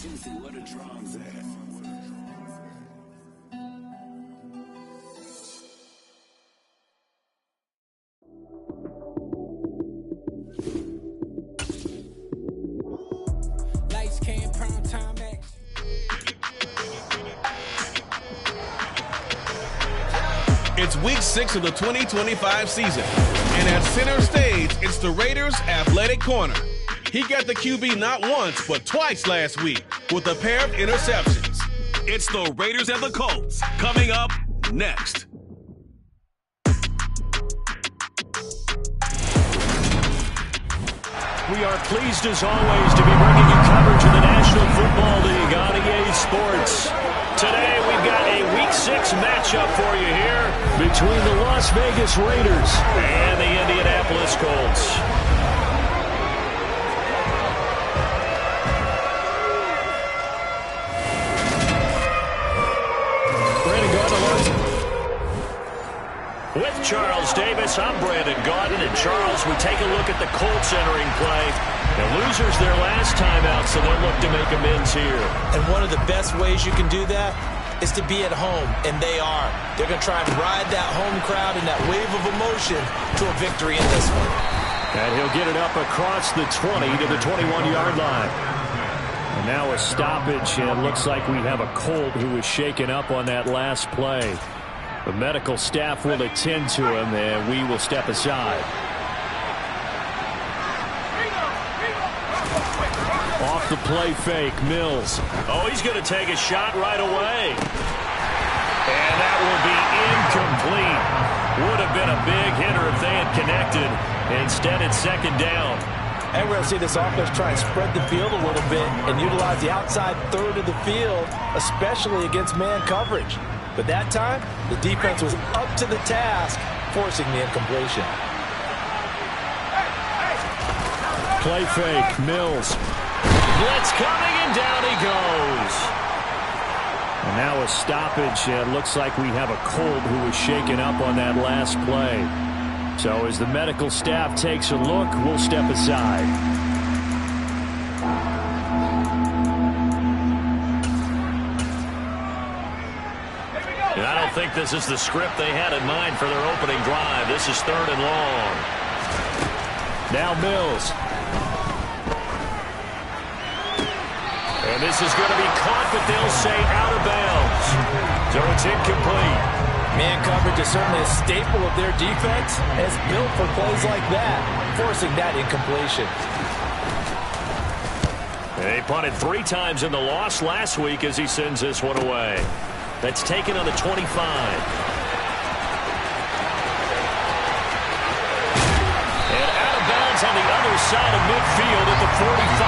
Juicy, where the drums at? Lights, cam, prime time action. It's week 6 of the 2025 season, and at center stage, it's the Raiders' athletic corner. He got the QB not once, but twice last week with a pair of interceptions. It's the Raiders and the Colts coming up next. We are pleased as always to be bringing you coverage of the National Football League on EA Sports. Today we've got a Week 6 matchup for you here between the Las Vegas Raiders and the Indianapolis Colts. With Charles Davis, I'm Brandon Gaudin. And Charles, we take a look at the Colts entering play. The losers their last time out, so they'll look to make amends here. And one of the best ways you can do that is to be at home, and they are. They're going to try and ride that home crowd and that wave of emotion to a victory in this one. And he'll get it up across the 20 to the 21-yard line. And now a stoppage, and it looks like we have a Colt who was shaken up on that last play. The medical staff will attend to him, and we will step aside. Off the play fake, Mills. Oh, he's going to take a shot right away. And that will be incomplete. Would have been a big hitter if they had connected. Instead, it's second down. And we're going to see this offense try and spread the field a little bit and utilize the outside third of the field, especially against man coverage. But that time, the defense was up to the task, forcing the incompletion. Play fake, Mills. Blitz coming, and down he goes. And now a stoppage. It looks like we have a Colt who was shaken up on that last play. So as the medical staff takes a look, we'll step aside. And I don't think this is the script they had in mind for their opening drive. This is third and long. Now Mills. And this is going to be caught, but they'll say out of bounds. So it's incomplete. Man coverage is certainly a staple of their defense, and it's built for plays like that, forcing that incompletion. They punted 3 times in the loss last week as he sends this one away. That's taken on the 25. And out of bounds on the other side of midfield at the 45.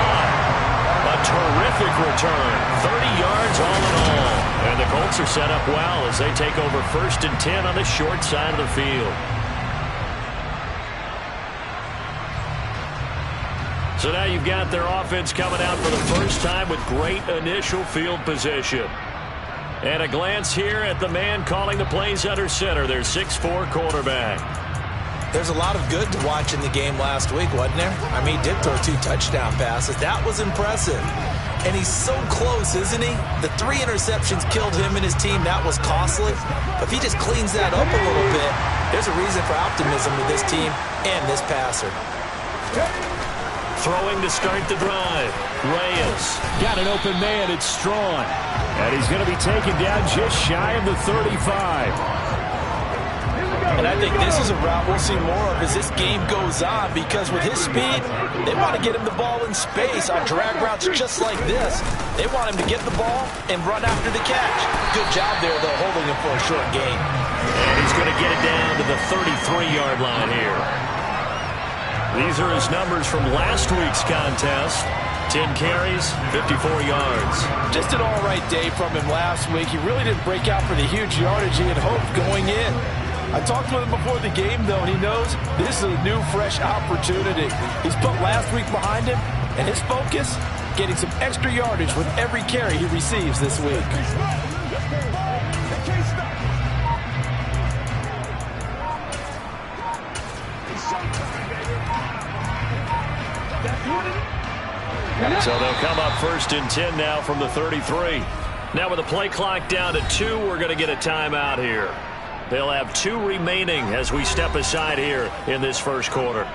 A terrific return. 30 yards all in all. And the Colts are set up well as they take over 1st and 10 on the short side of the field. So now you've got their offense coming out for the first time with great initial field position. And a glance here at the man calling the plays under center, their 6'4" quarterback. There's a lot of good to watch in the game last week, wasn't there? I mean, he did throw 2 touchdown passes. That was impressive. And he's so close, isn't he? The 3 interceptions killed him and his team. That was costly. But if he just cleans that up a little bit, there's a reason for optimism with this team and this passer. Throwing to start the drive. Reyes got an open man. It's Strawn. And he's going to be taken down just shy of the 35. And I think this is a route we'll see more of as this game goes on, because with his speed, they want to get him the ball in space on drag routes just like this. They want him to get the ball and run after the catch. Good job there, though, holding him for a short gain. And he's going to get it down to the 33-yard line here. These are his numbers from last week's contest. 10 carries, 54 yards. Just an all-right day from him last week. He really didn't break out for the huge yardage he had hoped going in. I talked with him before the game, though, and he knows this is a new, fresh opportunity. He's put last week behind him, and his focus, getting some extra yardage with every carry he receives this week. So they'll come up 1st and 10 now from the 33. Now with the play clock down to 2, we're going to get a timeout here. They'll have 2 remaining as we step aside here in this first quarter.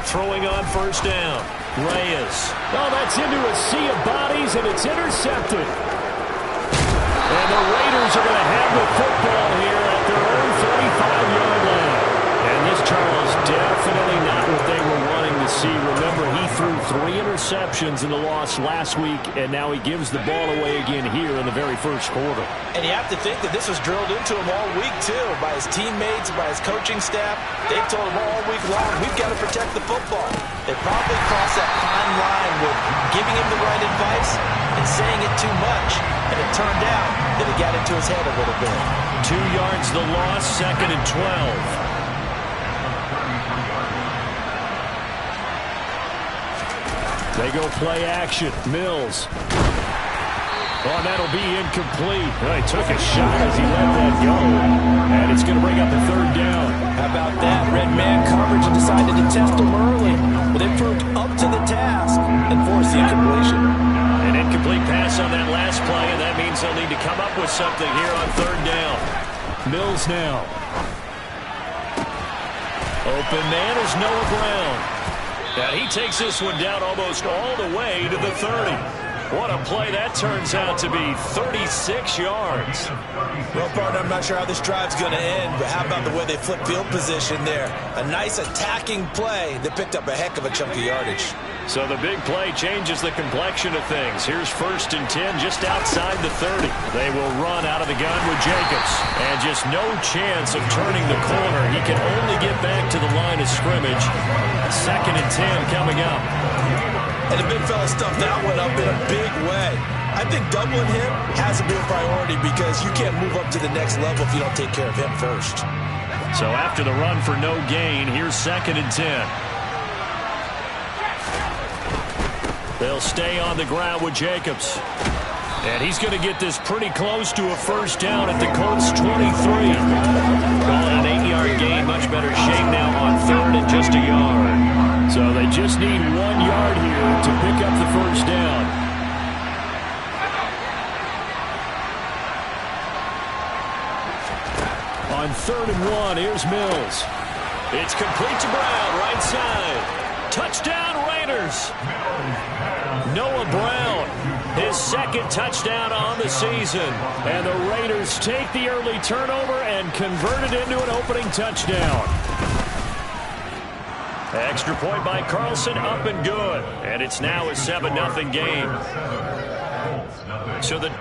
Throwing on 1st down. Reyes. Oh, that's into a sea of bodies, and it's intercepted. And the Raiders are going to have the football here at their own 35-yard line. And this, Charles, definitely not what they were wanting to see. Remember, he threw 3 interceptions in the loss last week, and now he gives the ball away again here in the very first quarter. And you have to think that this was drilled into him all week, too, by his teammates, by his coaching staff. They've told him all week long, we've got to protect the football. They probably crossed that fine line with giving him the right advice and saying it too much. And it turned out that it got into his head a little bit. 2 yards the loss, 2nd and 12. They go play action. Mills. Oh, that'll be incomplete. Well, he took a shot as he let that go. And it's going to bring up the 3rd down. How about that? Red man coverage and decided to test him early. But they proved up to the task and forced the incompletion. An incomplete pass on that last play, and that means they'll need to come up with something here on 3rd down. Mills now. Open man is Noah Brown. And he takes this one down almost all the way to the 30. What a play that turns out to be, 36 yards. Well, partner, I'm not sure how this drive's going to end, but how about the way they flip field position there? A nice attacking play that picked up a heck of a chunk of yardage. So the big play changes the complexion of things. Here's 1st and 10 just outside the 30. They will run out of the gun with Jacobs. And just no chance of turning the corner. He can only get back to the line of scrimmage. 2nd and 10 coming up. And the big fella stuffed that one up in a big way. I think doubling him has to be a priority because you can't move up to the next level if you don't take care of him first. So after the run for no gain, here's 2nd and 10. They'll stay on the ground with Jacobs. And he's going to get this pretty close to a 1st down at the Colts 23. Call it an 8-yard gain. Much better shape now on 3rd and just a yard. So they just need 1 yard here to pick up the 1st down. On 3rd and 1, here's Mills. It's complete to Brown, right side. Touchdown, Raiders. Noah Brown, his 2nd touchdown on the season. And the Raiders take the early turnover and convert it into an opening touchdown. Extra point by Carlson, up and good. And it's now a 7-0 game. So the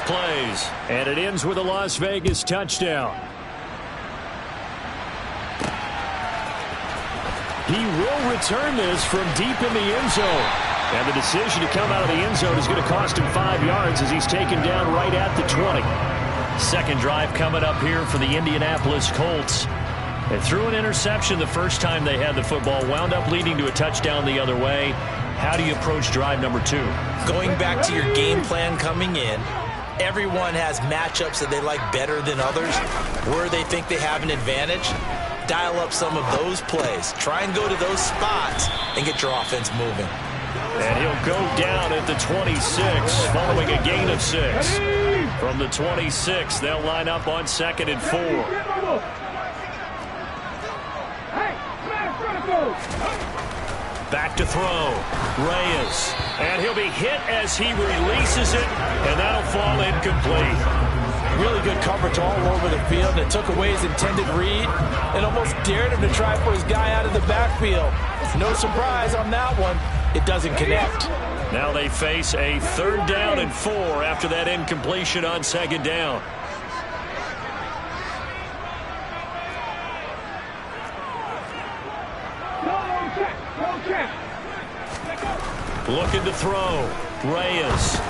plays, and it ends with a Las Vegas touchdown. He will return this from deep in the end zone. And the decision to come out of the end zone is going to cost him 5 yards as he's taken down right at the 20. 2nd drive coming up here for the Indianapolis Colts. They threw an interception the first time they had the football, wound up leading to a touchdown the other way. How do you approach drive number 2? Going back to your game plan coming in, everyone has matchups that they like better than others, where they think they have an advantage. Dial up some of those plays. Try and go to those spots and get your offense moving. And he'll go down at the 26 following a gain of 6. From the 26, they'll line up on 2nd and 4. Back to throw. Reyes. And he'll be hit as he releases it, and that'll fall incomplete. Really good coverage all over the field. It took away his intended read and almost dared him to try for his guy out of the backfield. No surprise on that one. It doesn't connect. Now they face a 3rd down and 4 after that incompletion on 2nd down. Looking to throw. Reyes.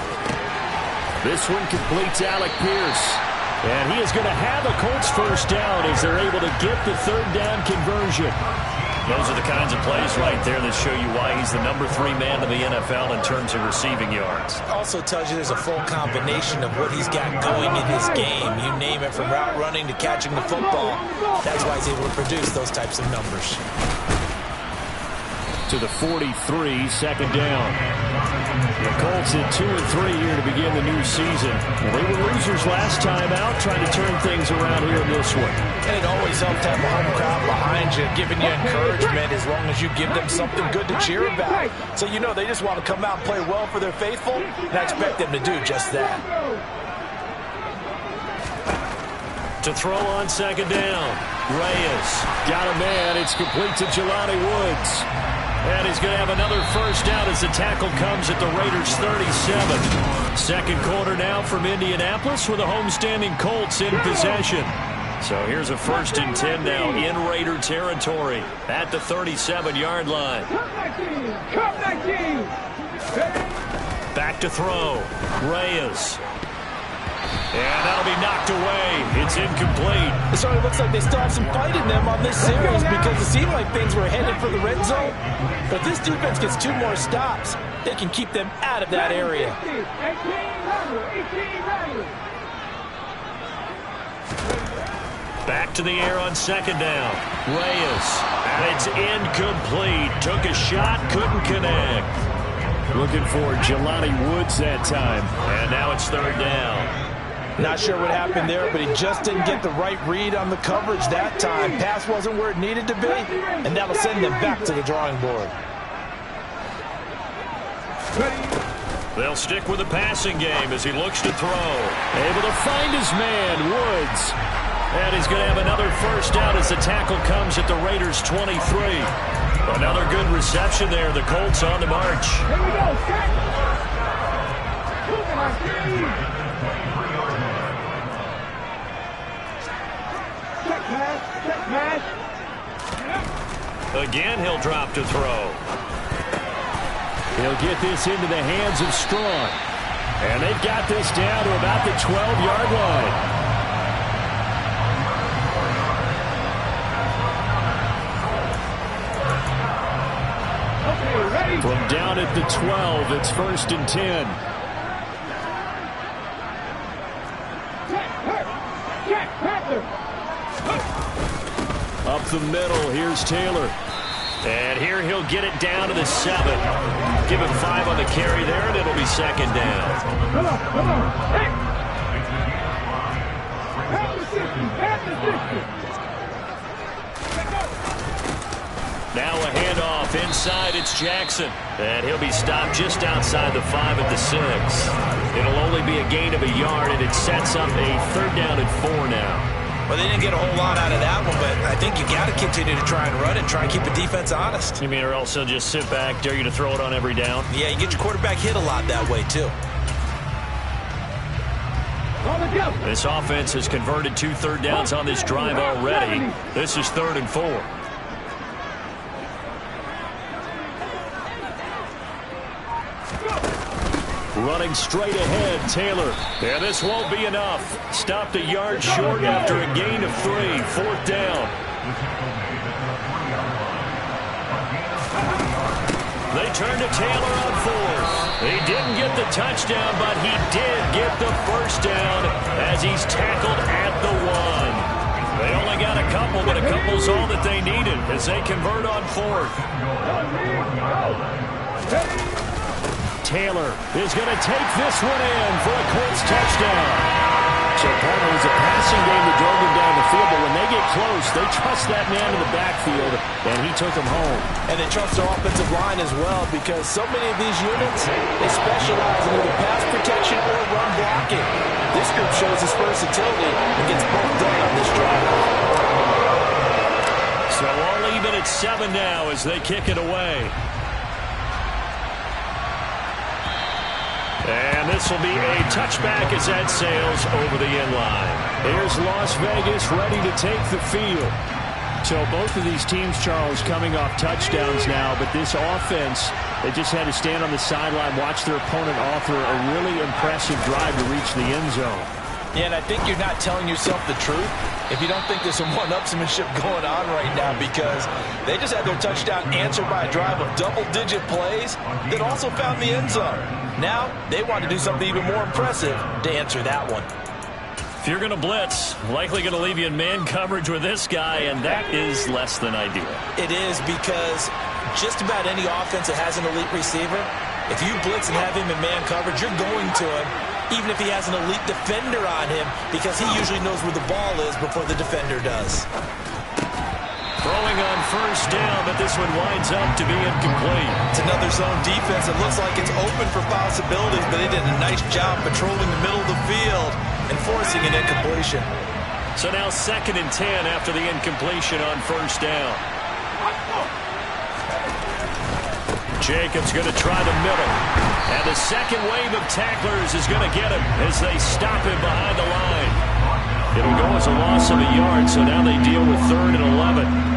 This one completes Alec Pierce. And he is going to have a Colts 1st down as they're able to get the 3rd down conversion. Those are the kinds of plays right there that show you why he's the number 3 man in the NFL in terms of receiving yards. Also tells you there's a full combination of what he's got going in his game. You name it, from route running to catching the football. That's why he's able to produce those types of numbers. To the 43, 2nd down. The Colts at 2-3 here to begin the new season. Well, they were losers last time out, trying to turn things around here in this one. And it always helps to have a home crowd behind you, giving you encouragement as long as you give them something good to cheer about. So you know they just want to come out and play well for their faithful, and I expect them to do just that. To throw on 2nd down. Reyes got a man. It's complete to Jelani Woods. And he's going to have another 1st down as the tackle comes at the Raiders' 37. 2nd quarter now from Indianapolis with the homestanding Colts in possession. So here's a 1st and 10 now in Raider territory at the 37-yard line. Back to throw. Reyes. And that'll be knocked away. It's incomplete. It certainly looks like they still have some fight in them on this series because it seemed like things were headed for the red zone. But if this defense gets 2 more stops, they can keep them out of that area. Back to the air on 2nd down. Reyes. And it's incomplete. Took a shot, couldn't connect. Looking for Jelani Woods that time. And now it's 3rd down. Not sure what happened there, but he just didn't get the right read on the coverage that time. Pass wasn't where it needed to be, and that'll send them back to the drawing board. They'll stick with the passing game as he looks to throw. Able to find his man, Woods. And he's going to have another 1st down as the tackle comes at the Raiders' 23. Another good reception there. The Colts on the march. Here we go, Again, he'll drop to throw. He'll get this into the hands of Strong. And they've got this down to about the 12-yard line. From down at the 12, it's 1st and 10. Up the middle, here's Taylor. And here he'll get it down to the 7. Give him 5 on the carry there, and it'll be 2nd down. Come on. Hey. Pass the 60. Now a handoff inside, it's Jackson. And he'll be stopped just outside the 5 at the 6. It'll only be a gain of a yard, and it sets up a 3rd down and 4 now. Well, they didn't get a whole lot out of that one, but I think you got to continue to try and run and try and keep the defense honest. You mean or else they'll just sit back, dare you to throw it on every down? Yeah, you get your quarterback hit a lot that way, too. This offense has converted 2 3rd downs on this drive already. This is 3rd and 4. Running straight ahead, Taylor. And this won't be enough. Stopped a yard short after a gain of 3. 4th down. They turn to Taylor on 4th. He didn't get the touchdown, but he did get the 1st down as he's tackled at the 1. They only got a couple, but a couple's all that they needed as they convert on 4th. Taylor is going to take this one in for a Colts touchdown. So partner, it was a passing game that drove him down the field, but when they get close, they trust that man in the backfield, and he took him home. And they trust their offensive line as well, because so many of these units, they specialize in either pass protection or run blocking. This group shows its versatility and gets both done on this drive. So all even at 7 now as they kick it away. And this will be a touchback as that sails over the end line. Here's Las Vegas ready to take the field. So both of these teams, Charles, coming off touchdowns now, but this offense, they just had to stand on the sideline, watch their opponent offer a really impressive drive to reach the end zone. Yeah, and I think you're not telling yourself the truth if you don't think there's some one-upsmanship going on right now, because they just had their touchdown answered by a drive of double-digit plays that also found the end zone. Now they want to do something even more impressive to answer that one. If you're going to blitz, likely going to leave you in man coverage with this guy, and that is less than ideal. It is, because just about any offense that has an elite receiver, if you blitz and have him in man coverage, you're going to him, even if he has an elite defender on him, because he usually knows where the ball is before the defender does. Throwing on first down, but this one winds up to be incomplete. It's another zone defense. It looks like it's open for possibilities, but they did a nice job patrolling the middle of the field and forcing an incompletion. So now 2nd and 10 after the incompletion on first down. Jacobs going to try the middle. And the second wave of tacklers is going to get him as they stop him behind the line. It'll go as a loss of a yard, so now they deal with 3rd and 11.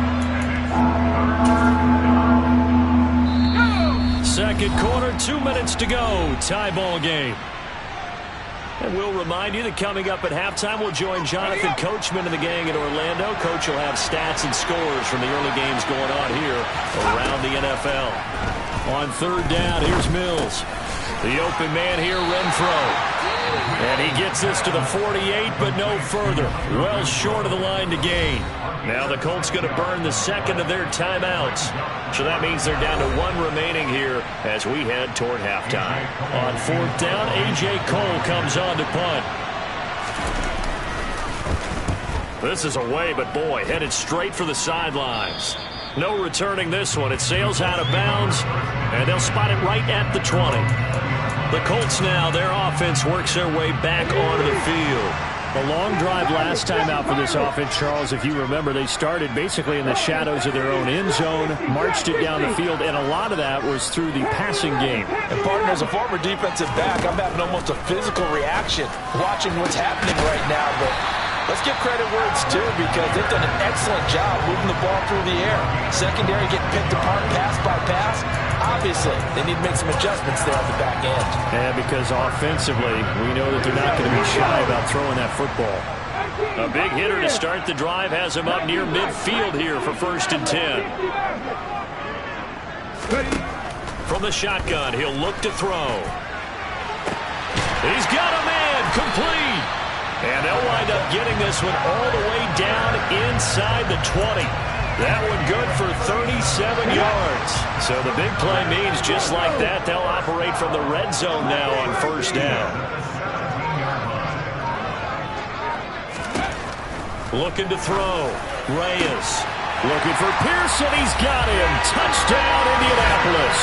Second quarter, 2 minutes to go. Tie ball game. And we'll remind you that coming up at halftime, we'll join Jonathan Coachman and the gang in Orlando. Coach will have stats and scores from the early games going on here around the NFL. On 3rd down, here's Mills. The open man here, Renfro. And he gets this to the 48, but no further. Well short of the line to gain. Now the Colts going to burn the second of their timeouts. So that means they're down to 1 remaining here as we head toward halftime. On 4th down, A.J. Cole comes on to punt. This is away, but boy, headed straight for the sidelines. No returning this one. It sails out of bounds, and they'll spot it right at the 20. The Colts now, their offense works their way back onto the field. A long drive last time out for this offense, Charles. If you remember, they started basically in the shadows of their own end zone, marched it down the field, and a lot of that was through the passing game. And partner, as a former defensive back, I'm having almost a physical reaction watching what's happening right now. But let's give credit where it's due, because they've done an excellent job moving the ball through the air. Secondary getting picked apart pass by pass. Obviously, they need to make some adjustments there on the back end. Yeah, because offensively, we know that they're not going to be shy about throwing that football. A big hitter to start the drive has him up near midfield here for 1st and 10. From the shotgun, he'll look to throw. He's got a man, complete. And they'll wind up getting this one all the way down inside the 20. That one good for 37 yards. So the big play means just like that, they'll operate from the red zone now on 1st down. Looking to throw. Reyes. Looking for Pearson. He's got him. Touchdown, Indianapolis.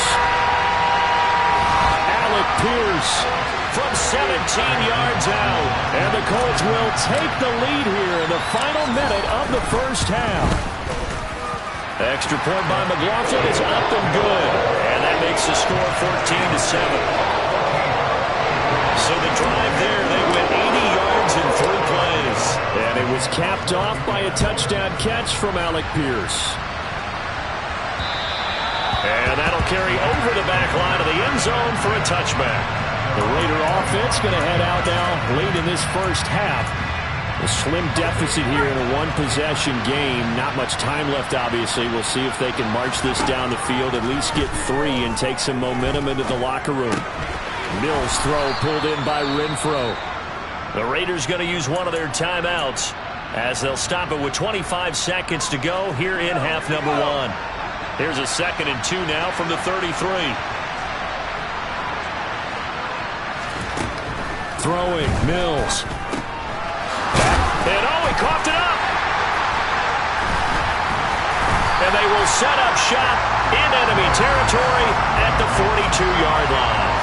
Alec Pierce from 17 yards out. And the Colts will take the lead here in the final minute of the first half. Extra point by McLaughlin is up and good. And that makes the score 14-7. So the drive there, they went 80 yards in 3 plays. And it was capped off by a touchdown catch from Alec Pierce. And that'll carry over the back line of the end zone for a touchback. The Raider offense going to head out now late in this first half. A slim deficit here in a one-possession game. Not much time left, obviously. We'll see if they can march this down the field, at least get 3 and take some momentum into the locker room. Mills throw pulled in by Renfro. The Raiders going to use one of their timeouts as they'll stop it with 25 seconds to go here in half number 1. Here's a 2nd and 2 now from the 33. Throwing, Mills. And he coughed it up. And they will set up shop in enemy territory at the 42-yard line.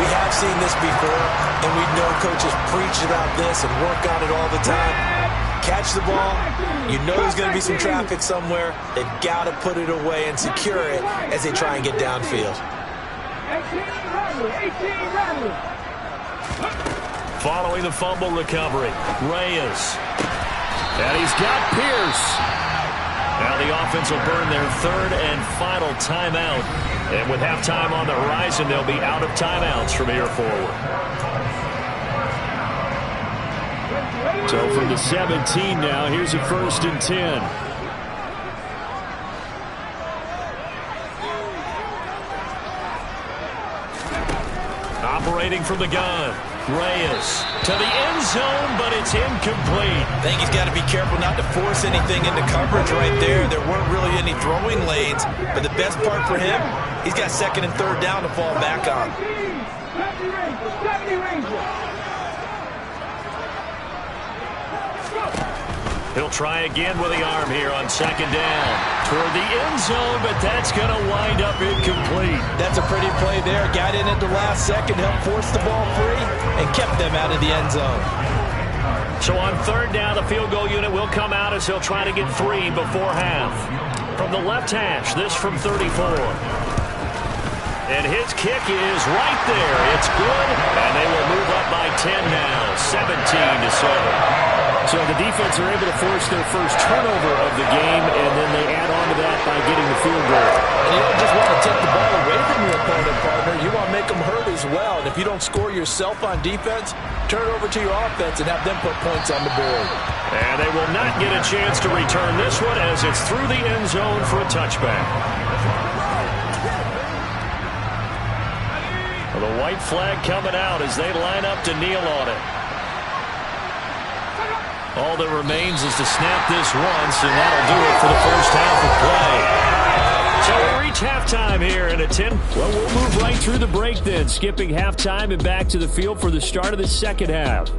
We have seen this before, and we know coaches preach about this and work on it all the time. Catch the ball. You know there's going to be some traffic somewhere. They've got to put it away and secure it as they try and get downfield. 18 Rattler. Following the fumble recovery, Reyes. And he's got Pierce. Now the offense will burn their third and final timeout. And with halftime on the horizon, they'll be out of timeouts from here forward. So from the 17 now, here's a 1st and 10. Operating from the gun. Reyes to the end zone, but it's incomplete. I think he's got to be careful not to force anything into coverage right there. There weren't really any throwing lanes, but the best part for him, he's got 2nd and 3rd down to fall back on. He'll try again with the arm here on 2nd down. Toward the end zone, but that's going to wind up incomplete. That's a pretty play there. Got in at the last second, helped force the ball free, and kept them out of the end zone. So on 3rd down, the field goal unit will come out as he'll try to get 3 before half. From the left hash, this from 34. And his kick is right there. It's good, and they will move up by 10 now, 17-7. So the defense are able to force their first turnover of the game, and then they add on to that by getting the field goal. And you don't just want to take the ball away from your opponent, partner. You want to make them hurt as well. And if you don't score yourself on defense, turn it over to your offense and have them put points on the board. And they will not get a chance to return this one as it's through the end zone for a touchback. Well, the white flag coming out as they line up to kneel on it. All that remains is to snap this once, and that'll do it for the first half of play. So we reach halftime here in a 10. Well, we'll move right through the break then, skipping halftime and back to the field for the start of the second half.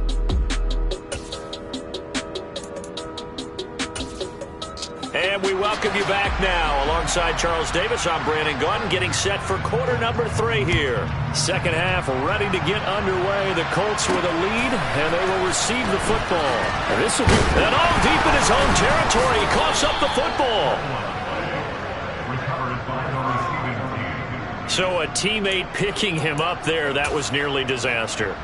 And we welcome you back now. Alongside Charles Davis, I'm Brandon Gaudin, getting set for quarter number 3 here. Second half ready to get underway. The Colts with a lead, and they will receive the football. And this will be all deep in his own territory. He coughs up the football. So a teammate picking him up there, that was nearly disaster.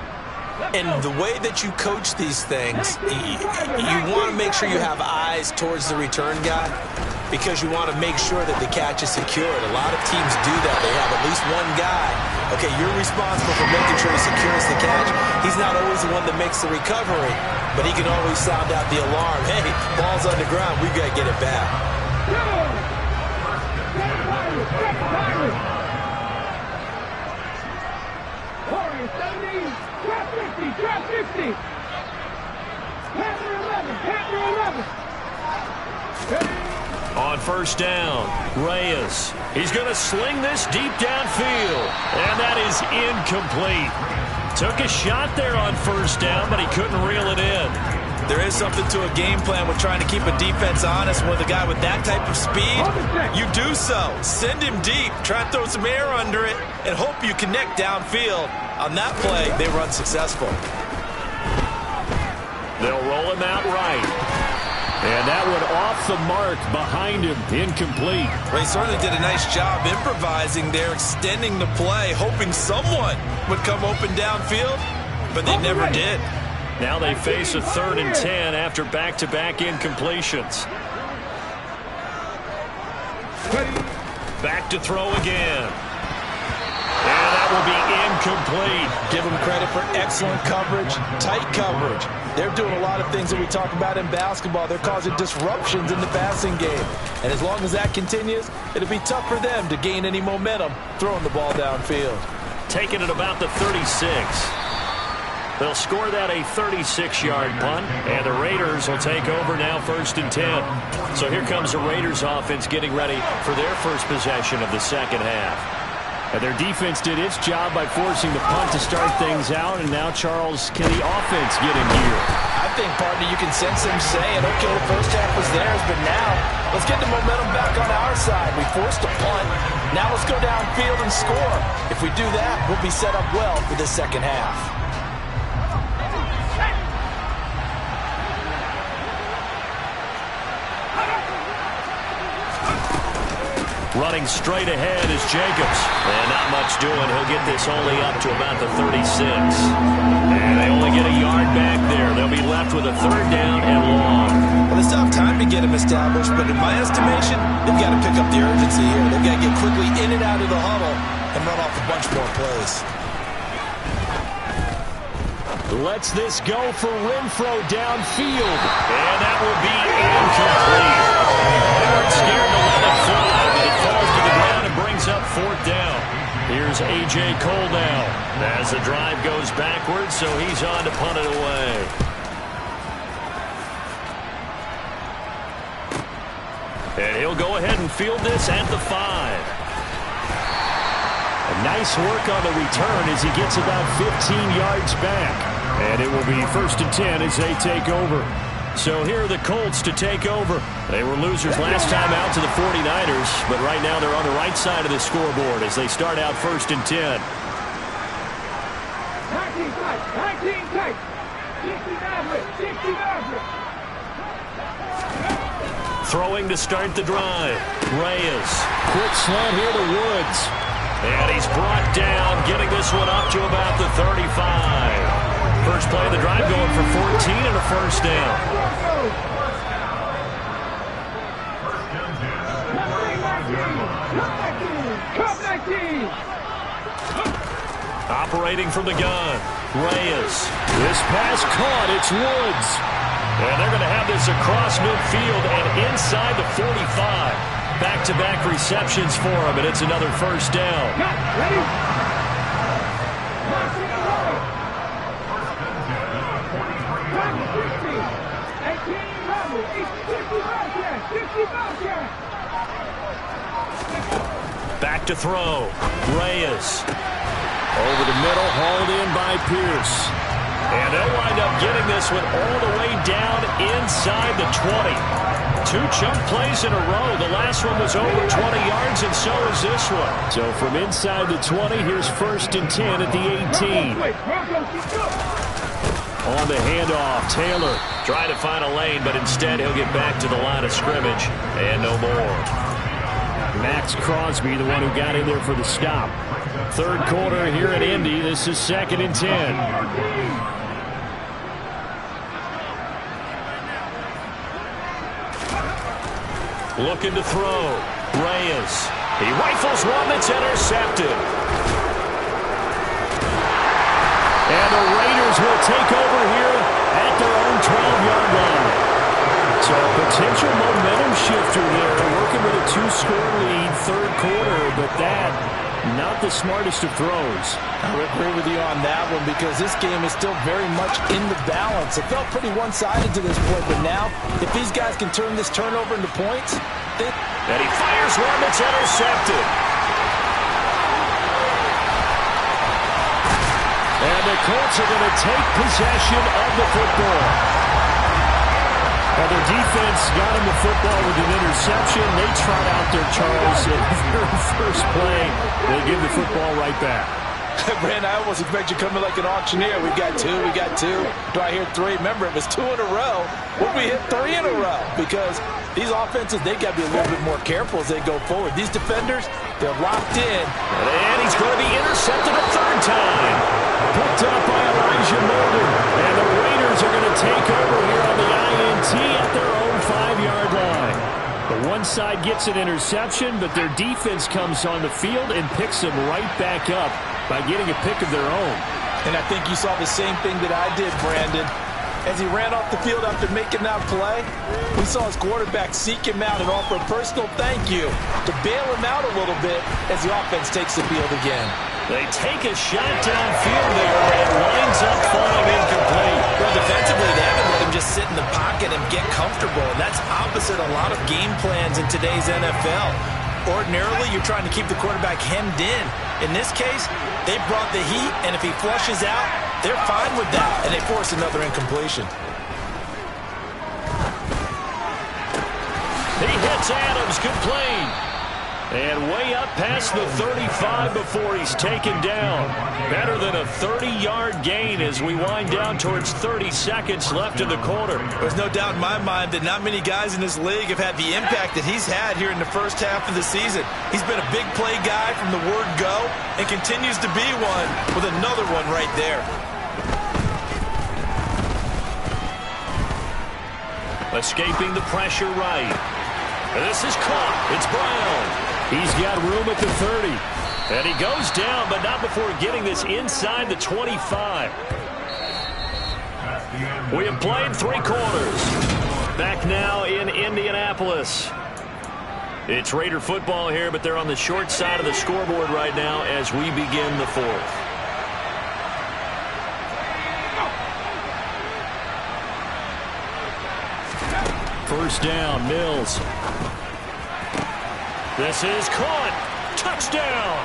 And the way that you coach these things, you want to make sure you have eyes towards the return guy because you want to make sure that the catch is secured. A lot of teams do that. They have at least one guy. Okay, you're responsible for making sure he secures the catch. He's not always the one that makes the recovery, but he can always sound out the alarm. Hey, ball's on the ground. We've got to get it back. Trap 50. Panther 11. Panther 11. On 1st down, Reyes. He's going to sling this deep downfield, and that is incomplete. Took a shot there on 1st down, but he couldn't reel it in. There is something to a game plan with trying to keep a defense honest. With a guy with that type of speed, you do so. Send him deep. Try and throw some air under it and hope you connect downfield. On that play, they were unsuccessful. They'll roll him out right. And that one off the mark behind him, incomplete. Well, he certainly did a nice job improvising there, extending the play, hoping someone would come open downfield, but they never did. Now they face a 3rd and 10 after back-to-back incompletions. Back to throw again. And that will be incomplete. Give them credit for excellent coverage, tight coverage. They're doing a lot of things that we talk about in basketball. They're causing disruptions in the passing game. And as long as that continues, it'll be tough for them to gain any momentum throwing the ball downfield. Taking it about the 36. They'll score that a 36-yard punt, and the Raiders will take over now 1st and 10. So here comes the Raiders offense getting ready for their first possession of the second half. And their defense did its job by forcing the punt to start things out, and now, Charles, can the offense get in gear? I think, partner, you can sense them saying, okay, the first half was theirs, but now let's get the momentum back on our side. We forced a punt. Now let's go downfield and score. If we do that, we'll be set up well for the second half. Running straight ahead is Jacobs. And not much doing. He'll get this only up to about the 36. And they only get a with a 3rd down and long. Well, they still have time to get him established, but in my estimation, they've got to pick up the urgency here. They've got to get quickly in and out of the huddle and run off a bunch more plays. Lets this go for Renfro downfield. And that will be incomplete. They weren't scared to let it fly, but it falls to the ground and brings up 4th down. Here's A.J. Cole now as the drive goes backwards, so he's on to punt it away. And he'll go ahead and field this at the 5. Nice work on the return as he gets about 15 yards back. And it will be 1st and 10 as they take over. So here are the Colts to take over. They were losers last time out to the 49ers, but right now they're on the right side of the scoreboard as they start out 1st and 10. 19 tight. 69. Throwing to start the drive. Reyes. Quick slant here to Woods. And he's brought down, getting this one up to about the 35. First play of the drive going for 14 and a 1st down. Operating from the gun. Reyes. This pass caught. It's Woods. And they're going to have this across midfield and inside the 45. Back-to-back receptions for him, and it's another 1st down. Back to throw. Reyes. Over the middle, hauled in by Pierce. And they'll wind up getting this one all the way down inside the 20. 2 chunk plays in a row. The last one was over 20 yards, and so is this one. So from inside the 20, here's 1st and 10 at the 18. On the handoff, Taylor trying to find a lane, but instead he'll get back to the line of scrimmage, and no more. Max Crosby, the one who got in there for the stop. 3rd quarter here at Indy. This is 2nd and 10. Looking to throw. Reyes. He rifles one that's intercepted. And the Raiders will take over here at their own 12-yard line. So a potential momentum shifter there. Working with a 2-score lead, 3rd quarter, but that, not the smartest of throws. I would agree with you on that one because this game is still very much in the balance. It felt pretty one-sided to this point, but now if these guys can turn this turnover into points, and he fires one that's intercepted. And the Colts are going to take possession of the football. Well, their defense got him the football with an interception. They trot out there, Charles, in the very first play. They give the football right back. Brand, I almost expect you coming like an auctioneer. We got 2. Do I hear 3? Remember, it was 2 in a row. Would we hit 3 in a row? Because these offenses, they got to be a little bit more careful as they go forward. These defenders, they're locked in. And he's going to be intercepted a 3rd time. Picked up by Elijah Molden. And the Raiders are going to take over here on the INT at their own 5-yard line. The one side gets an interception, but their defense comes on the field and picks them right back up by getting a pick of their own. And I think you saw the same thing that I did, Brandon. As he ran off the field after making that play, we saw his quarterback seek him out and offer a personal thank you to bail him out a little bit as the offense takes the field again. They take a shot downfield there, and it winds up falling incomplete. Well, defensively, they haven't let him just sit in the pocket and get comfortable, and that's opposite a lot of game plans in today's NFL. Ordinarily, you're trying to keep the quarterback hemmed in. In this case, they brought the heat, and if he flushes out, they're fine with that, and they force another incompletion. He hits Adams, complete. And way up past the 35 before he's taken down. Better than a 30-yard gain as we wind down towards 30 seconds left in the quarter. There's no doubt in my mind that not many guys in this league have had the impact that he's had here in the first half of the season. He's been a big play guy from the word go and continues to be one with another one right there. Escaping the pressure right. This is caught. It's Brown. He's got room at the 30. And he goes down, but not before getting this inside the 25. We have played 3 quarters. Back now in Indianapolis. It's Raider football here, but they're on the short side of the scoreboard right now as we begin the 4th. First down, Mills. This is caught. Touchdown.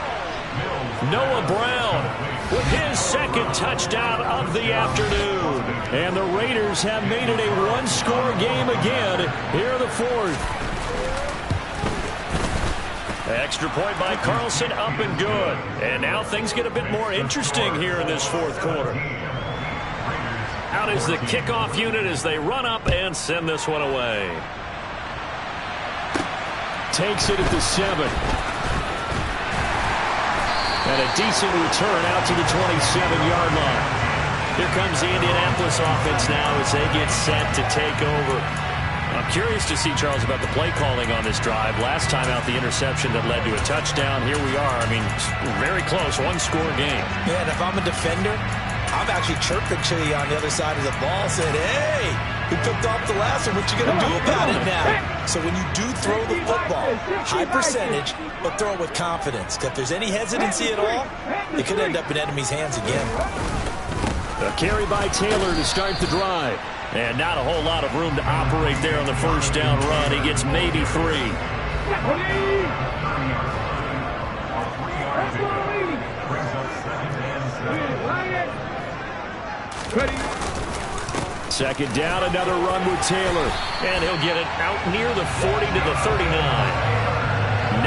Noah Brown with his 2nd touchdown of the afternoon. And the Raiders have made it a 1-score game again here in the 4th. Extra point by Carlson, up and good. And now things get a bit more interesting here in this 4th quarter. Out is the kickoff unit as they run up and send this one away. Takes it at the 7. And a decent return out to the 27-yard line. Here comes the Indianapolis offense now as they get set to take over. I'm curious to see, Charles, about the play calling on this drive. Last time out, the interception that led to a touchdown. Here we are. I mean, very close, 1-score game. Yeah, and if I'm a defender, I'm actually chirping to you on the other side of the ball, saying, hey, we picked off the last one. What you going to do about it now? So when you do throw the football, high percentage, but throw it with confidence. If there's any hesitancy at all, it could end up in enemy's hands again. A carry by Taylor to start the drive. And not a whole lot of room to operate there on the first down run. He gets maybe 3. Second down, another run with Taylor. And he'll get it out near the 40 to the 39.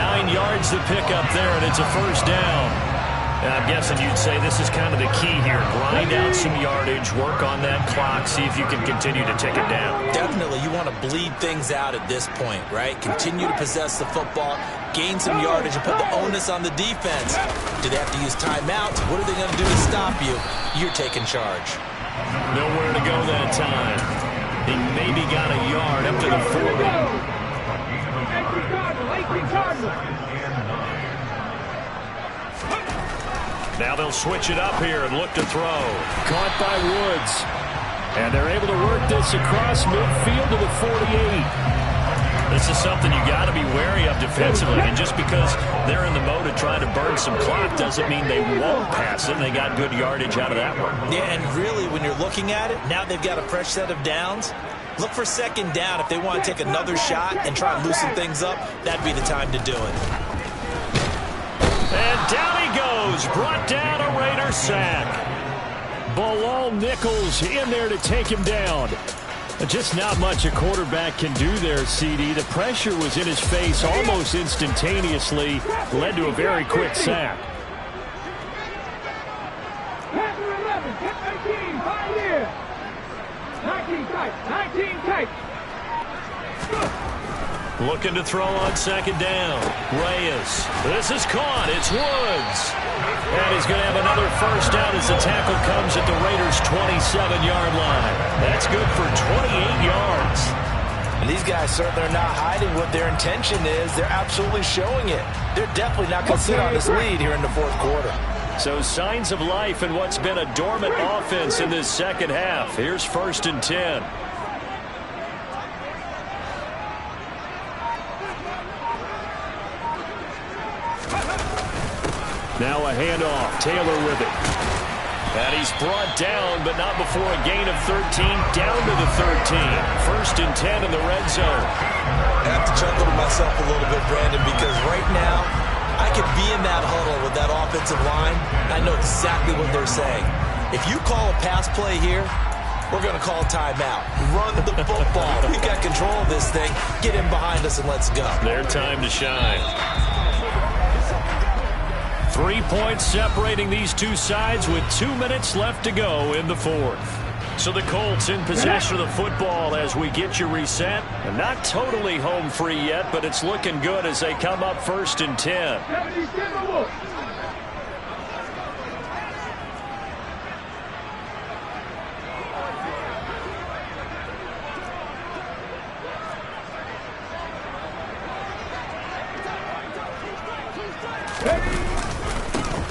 9 yards to pick up there, and it's a first down. And I'm guessing you'd say this is kind of the key here. Grind out some yardage, work on that clock, see if you can continue to tick it down. Definitely. You want to bleed things out at this point, right? Continue to possess the football, gain some yardage, and put the onus on the defense. Do they have to use timeouts? What are they going to do to stop you? You're taking charge. Nowhere to go that time. He maybe got a yard up to the 40. Now they'll switch it up here and look to throw. Caught by Woods. And they're able to work this across midfield to the 48. This is something you got to be wary of defensively. And just because they're in the mode of trying to burn some clock doesn't mean they won't pass it. They got good yardage out of that one. Yeah, and really, when you're looking at it, now they've got a fresh set of downs. Look for second down. If they want to take another shot and try and loosen things up, that'd be the time to do it. And down he goes. Brought down a Raider sack. Bilal Nichols in there to take him down. Just not much a quarterback can do there, CD. The pressure was in his face almost instantaneously. Led to a very quick sack. Passer 11, 19, 5 years. 19 tight. Looking to throw on second down. Reyes. This is caught. It's Woods. And he's going to have another first down as the tackle comes at the Raiders' 27-yard line. That's good for 28 yards. And these guys certainly are not hiding what their intention is. They're absolutely showing it. They're definitely not going to sit on this lead here in the 4th quarter. So signs of life in what's been a dormant offense in this second half. Here's 1st and 10. Now a handoff. Taylor with it. And he's brought down, but not before a gain of 13, down to the 13. 1st and 10 in the red zone. I have to chuckle to myself a little bit, Brandon, because right now I could be in that huddle with that offensive line. I know exactly what they're saying. If you call a pass play here, we're going to call a timeout. Run the football. We've got control of this thing. Get in behind us and let's go. Their time to shine. 3 points separating these two sides with 2 minutes left to go in the 4th. So the Colts in possession of the football as we get you reset. And not totally home free yet, but it's looking good as they come up 1st and 10.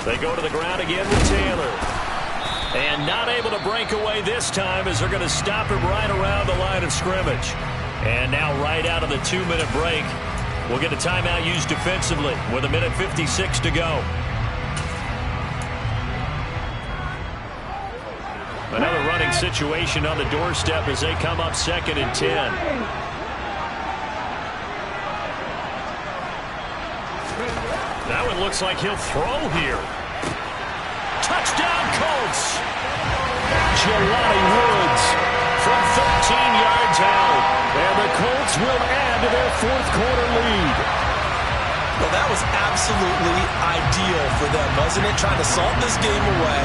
They go to the ground again with Taylor. And not able to break away this time as they're going to stop him right around the line of scrimmage. And now right out of the 2-minute break, we'll get a timeout used defensively with 1:56 to go. Another running situation on the doorstep as they come up 2nd and 10. That one looks like he'll throw here. Touchdown, Colts! Jelani Woods from 13 yards out. And the Colts will add to their 4th quarter lead. Well, that was absolutely ideal for them, wasn't it? Trying to salt this game away.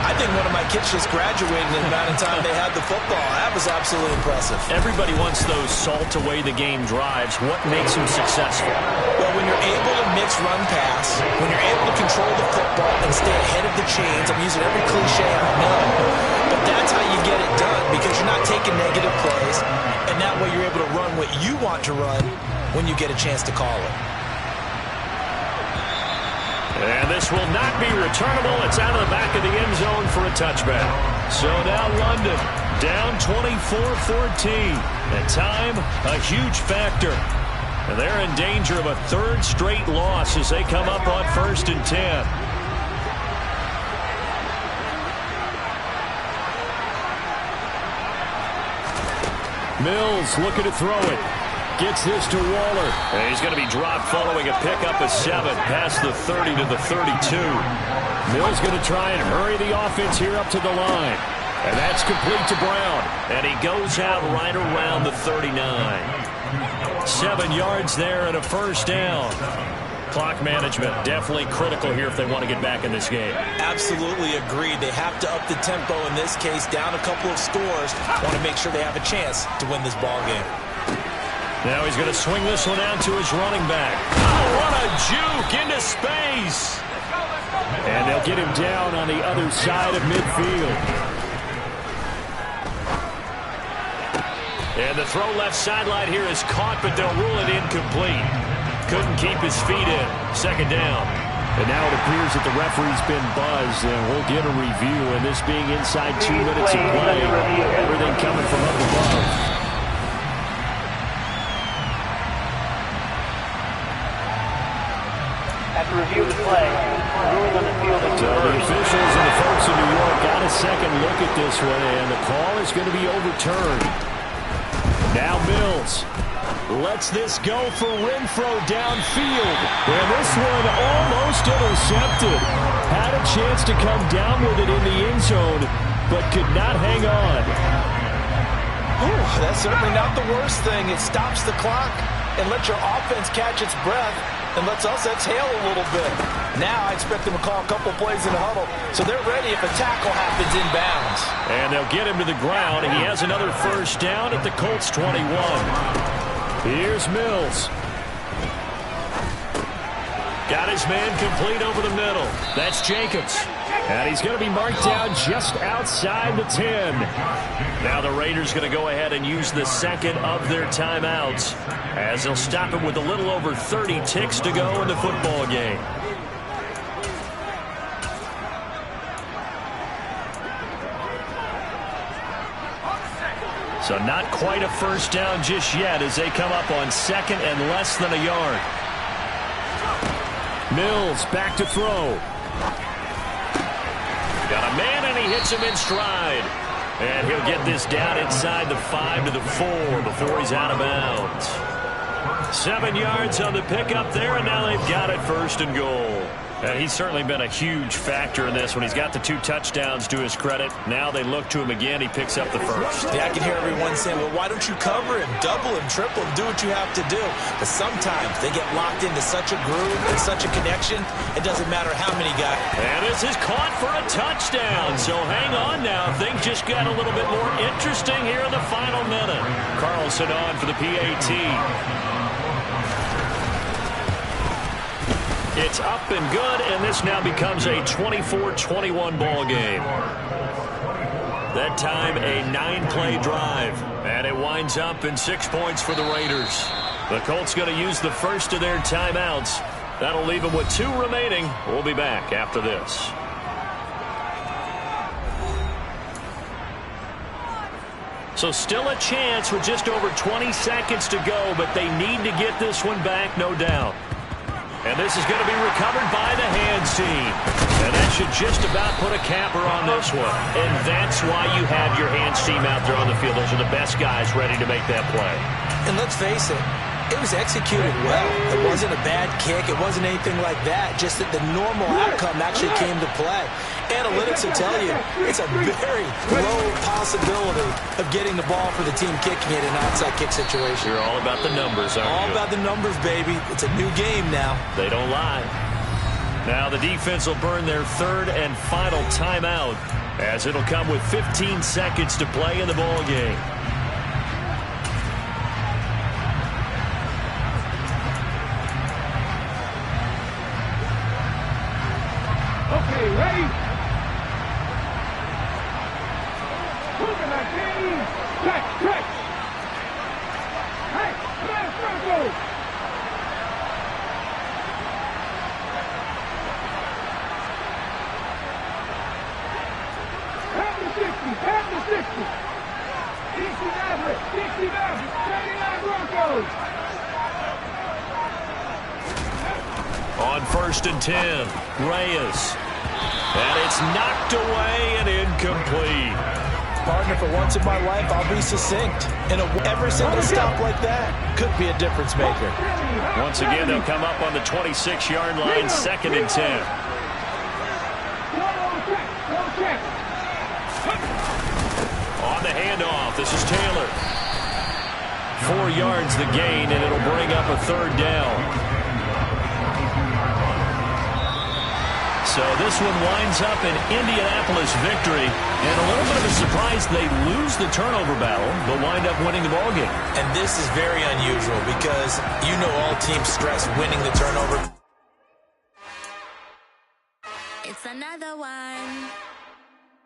I think one of my kids just graduated in the amount of time they had the football. That was absolutely impressive. Everybody wants those salt-away-the-game drives. What makes them successful? Well, when you're able to mix run-pass, when you're able to control the football and stay ahead of the chains, I'm using every cliche I know, but that's how you get it done because you're not taking negative plays, and that way you're able to run what you want to run when you get a chance to call it. And this will not be returnable. It's out of the back of the end zone for a touchback. So now London down 24-14. At time, a huge factor. And they're in danger of a 3rd straight loss as they come up on 1st and 10. Mills looking to throw it. Gets this to Waller. And he's going to be dropped following a pickup of 7 past the 30 to the 32. Mills going to try and hurry the offense here up to the line. And that's complete to Brown. And he goes out right around the 39. 7 yards there and a 1st down. Clock management definitely critical here if they want to get back in this game. Absolutely agreed. They have to up the tempo in this case, down a couple of scores. Want to make sure they have a chance to win this ball game. Now he's going to swing this one out to his running back. Oh, what a juke into space. And they'll get him down on the other side of midfield. And the throw left sideline here is caught, but they'll rule it incomplete. Couldn't keep his feet in. 2nd down. And now it appears that the referee's been buzzed, and we'll get a review. And this being inside 2 minutes of play, everything coming from up above. After review of the play, ruling on the field is so the officials and the folks in New York got a second look at this one, and the call is going to be overturned. Now Mills lets this go for Renfro downfield. And this one almost intercepted. Had a chance to come down with it in the end zone, but could not hang on. Ooh, that's certainly not the worst thing. It stops the clock and lets your offense catch its breath and lets us exhale a little bit. Now I expect them to call a couple plays in the huddle, so they're ready if a tackle happens inbounds. And they'll get him to the ground. He has another 1st down at the Colts 21. Here's Mills. Got his man complete over the middle. That's Jacobs. And he's going to be marked down just outside the 10. Now the Raiders going to go ahead and use the 2nd of their timeouts as they'll stop him with a little over 30 ticks to go in the football game. So not quite a 1st down just yet as they come up on 2nd and less than a yard. Mills back to throw. Got a man, and he hits him in stride. And he'll get this down inside the 5 to the 4 before he's out of bounds. 7 yards on the pickup there, and now they've got it 1st and goal. And he's certainly been a huge factor in this when he's got the 2 touchdowns to his credit. Now they look to him again. He picks up the 1st. Yeah, I can hear everyone saying, well, why don't you cover him, double him, triple him, do what you have to do. But sometimes they get locked into such a groove and such a connection, it doesn't matter how many guys. And this is caught for a touchdown. So hang on now. Things just got a little bit more interesting here in the final minute. Carlson on for the PAT. It's up and good, and this now becomes a 24-21 ball game. That time, a 9-play drive, and it winds up in 6 points for the Raiders. The Colts going to use the 1st of their timeouts That'll leave him with 2 remaining. We'll be back after this. So still a chance with just over 20 seconds to go, but they need to get this one back, no doubt. And this is going to be recovered by the hands team. And that should just about put a capper on this one. And that's why you have your hands team out there on the field. Those are the best guys ready to make that play. And let's face it, it was executed well. It wasn't a bad kick. It wasn't anything like that. Just that the normal outcome actually came to play. Analytics will tell you it's a very low possibility of getting the ball for the team kicking it in an outside kick situation. You're all about the numbers, aren't you? All about the numbers, baby. It's a new game now. They don't lie. Now the defense will burn their 3rd and final timeout, as it'll come with 15 seconds to play in the ball game. Okay, ready? Moving like team. Touch. Hey, smash circle. Half the 60. Dixie Maverick, 39 Broncos. On 1st and 10, Reyes. And it's knocked away and incomplete. Partner, for once in my life, I'll be succinct. And every single stop like that could be a difference maker. Once again, they'll come up on the 26-yard line, 2nd and 10. On the handoff, this is Taylor. 4 yards the gain, and it'll bring up a 3rd down. So this one winds up an Indianapolis victory, and a little bit of a surprise they lose the turnover battle, but wind up winning the ballgame. And this is very unusual because you know all teams stress winning the turnover. It's another one.